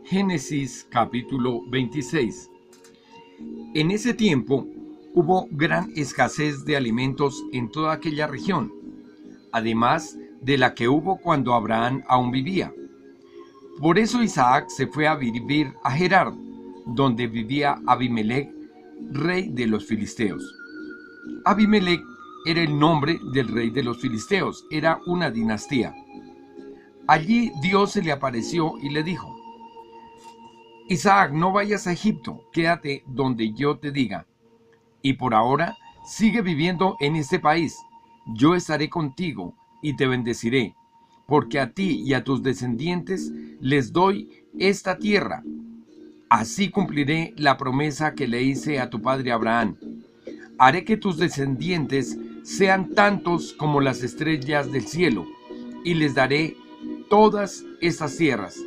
Génesis capítulo 26. En ese tiempo hubo gran escasez de alimentos en toda aquella región, además de la que hubo cuando Abraham aún vivía. Por eso Isaac se fue a vivir a Gerar, donde vivía Abimelec, rey de los filisteos. Abimelec era el nombre del rey de los filisteos, era una dinastía. Allí Dios se le apareció y le dijo: Isaac, no vayas a Egipto, quédate donde yo te diga. Y por ahora sigue viviendo en este país. Yo estaré contigo y te bendeciré, porque a ti y a tus descendientes les doy esta tierra. Así cumpliré la promesa que le hice a tu padre Abraham. Haré que tus descendientes sean tantos como las estrellas del cielo, y les daré todas estas tierras.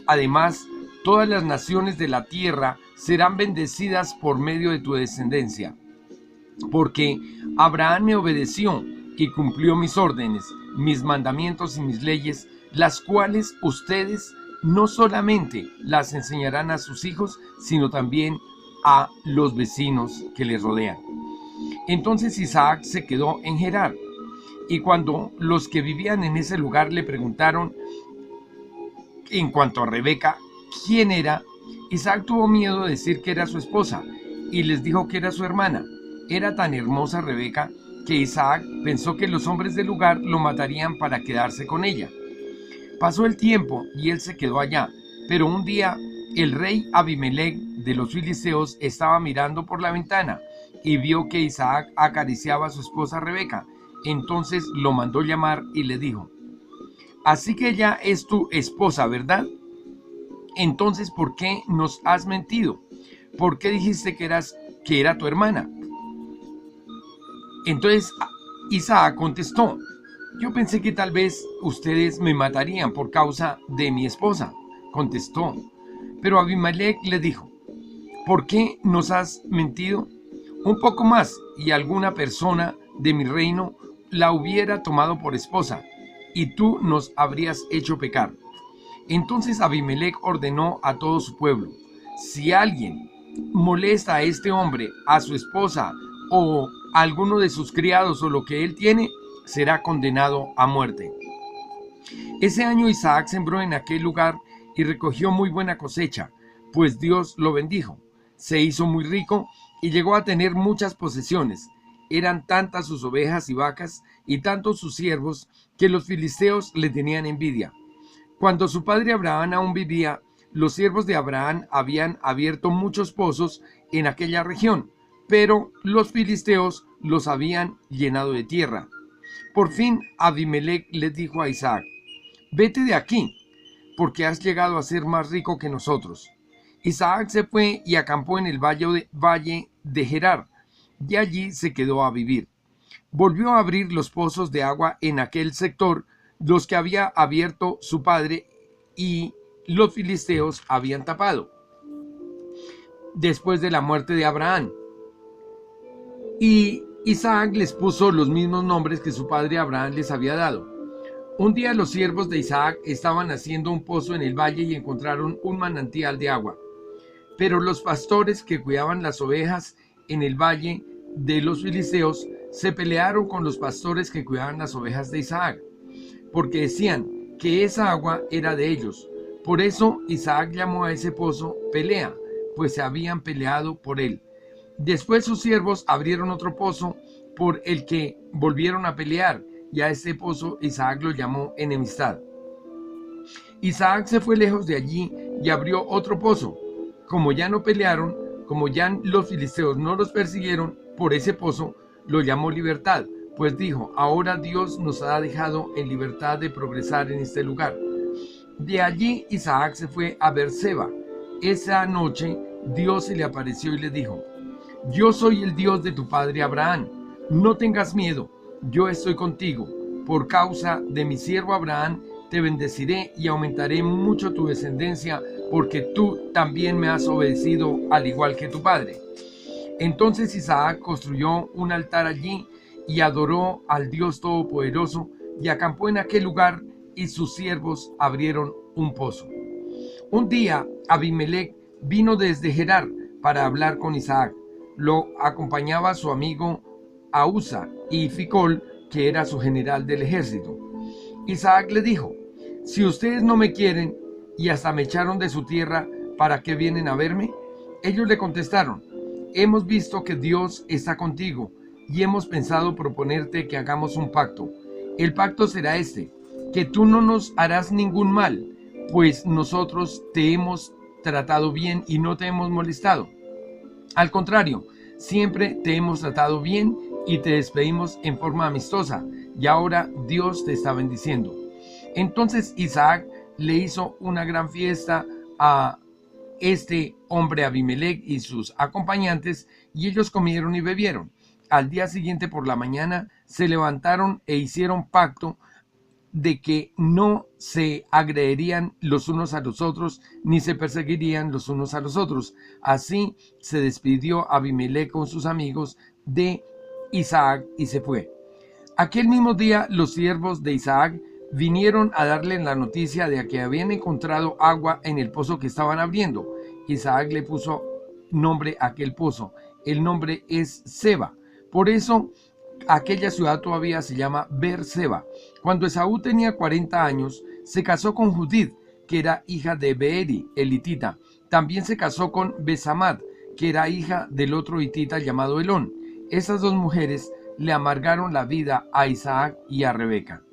Además, todas las naciones de la tierra serán bendecidas por medio de tu descendencia. Porque Abraham me obedeció y cumplió mis órdenes, mis mandamientos y mis leyes, las cuales ustedes no solamente las enseñarán a sus hijos, sino también a los vecinos que les rodean. Entonces Isaac se quedó en Gerar, y cuando los que vivían en ese lugar le preguntaron en cuanto a Rebeca, ¿quién era? Isaac tuvo miedo de decir que era su esposa, y les dijo que era su hermana. Era tan hermosa Rebeca que Isaac pensó que los hombres del lugar lo matarían para quedarse con ella. Pasó el tiempo y él se quedó allá, pero un día el rey Abimelec de los filisteos estaba mirando por la ventana y vio que Isaac acariciaba a su esposa Rebeca. Entonces lo mandó llamar y le dijo: así que ella es tu esposa, ¿verdad? Entonces, ¿por qué nos has mentido? ¿Por qué dijiste que era tu hermana? Entonces Isaac contestó: yo pensé que tal vez ustedes me matarían por causa de mi esposa. Contestó. Pero Abimelec le dijo: ¿por qué nos has mentido? Un poco más y alguna persona de mi reino la hubiera tomado por esposa, y tú nos habrías hecho pecar. Entonces Abimelec ordenó a todo su pueblo: si alguien molesta a este hombre, a su esposa o a alguno de sus criados o lo que él tiene, será condenado a muerte. Ese año Isaac sembró en aquel lugar y recogió muy buena cosecha, pues Dios lo bendijo. Se hizo muy rico y llegó a tener muchas posesiones. Eran tantas sus ovejas y vacas y tantos sus siervos que los filisteos le tenían envidia. Cuando su padre Abraham aún vivía, los siervos de Abraham habían abierto muchos pozos en aquella región, pero los filisteos los habían llenado de tierra. Por fin Abimelec le dijo a Isaac: vete de aquí, porque has llegado a ser más rico que nosotros. Isaac se fue y acampó en el valle de Gerar, y allí se quedó a vivir. Volvió a abrir los pozos de agua en aquel sector, los que había abierto su padre y los filisteos habían tapado después de la muerte de Abraham. Y Isaac les puso los mismos nombres que su padre Abraham les había dado. Un día los siervos de Isaac estaban haciendo un pozo en el valle y encontraron un manantial de agua. Pero los pastores que cuidaban las ovejas en el valle de los filisteos se pelearon con los pastores que cuidaban las ovejas de Isaac, porque decían que esa agua era de ellos. Por eso Isaac llamó a ese pozo Pelea, pues se habían peleado por él. Después sus siervos abrieron otro pozo por el que volvieron a pelear, y a este pozo Isaac lo llamó Enemistad. Isaac se fue lejos de allí y abrió otro pozo. Como ya no pelearon, como ya los filisteos no los persiguieron, por ese pozo lo llamó Libertad, pues dijo: ahora Dios nos ha dejado en libertad de progresar en este lugar. De allí Isaac se fue a Beerseba. Esa noche Dios se le apareció y le dijo: yo soy el Dios de tu padre Abraham, no tengas miedo, yo estoy contigo. Por causa de mi siervo Abraham te bendeciré y aumentaré mucho tu descendencia, porque tú también me has obedecido al igual que tu padre. Entonces Isaac construyó un altar allí y adoró al Dios Todopoderoso y acampó en aquel lugar, y sus siervos abrieron un pozo. Un día Abimelech vino desde Gerar para hablar con Isaac. Lo acompañaba su amigo Ahuzá y Ficol, que era su general del ejército. Isaac le dijo: si ustedes no me quieren y hasta me echaron de su tierra, ¿para qué vienen a verme? Ellos le contestaron: hemos visto que Dios está contigo y hemos pensado proponerte que hagamos un pacto. El pacto será este: que tú no nos harás ningún mal, pues nosotros te hemos tratado bien y no te hemos molestado. Al contrario, siempre te hemos tratado bien y te despedimos en forma amistosa, y ahora Dios te está bendiciendo. Entonces Isaac le hizo una gran fiesta a este hombre Abimelech y sus acompañantes, y ellos comieron y bebieron. Al día siguiente por la mañana se levantaron e hicieron pacto de que no se agredirían los unos a los otros, ni se perseguirían los unos a los otros. Así se despidió Abimelech con sus amigos de Isaac y se fue. Aquel mismo día los siervos de Isaac vinieron a darle la noticia de que habían encontrado agua en el pozo que estaban abriendo. Isaac le puso nombre a aquel pozo. El nombre es Seba. Por eso aquella ciudad todavía se llama Beer-seba. Cuando Esaú tenía 40 años, se casó con Judith, que era hija de Beeri, el hitita. También se casó con Besamat, que era hija del otro hitita llamado Elón. Esas dos mujeres le amargaron la vida a Isaac y a Rebeca.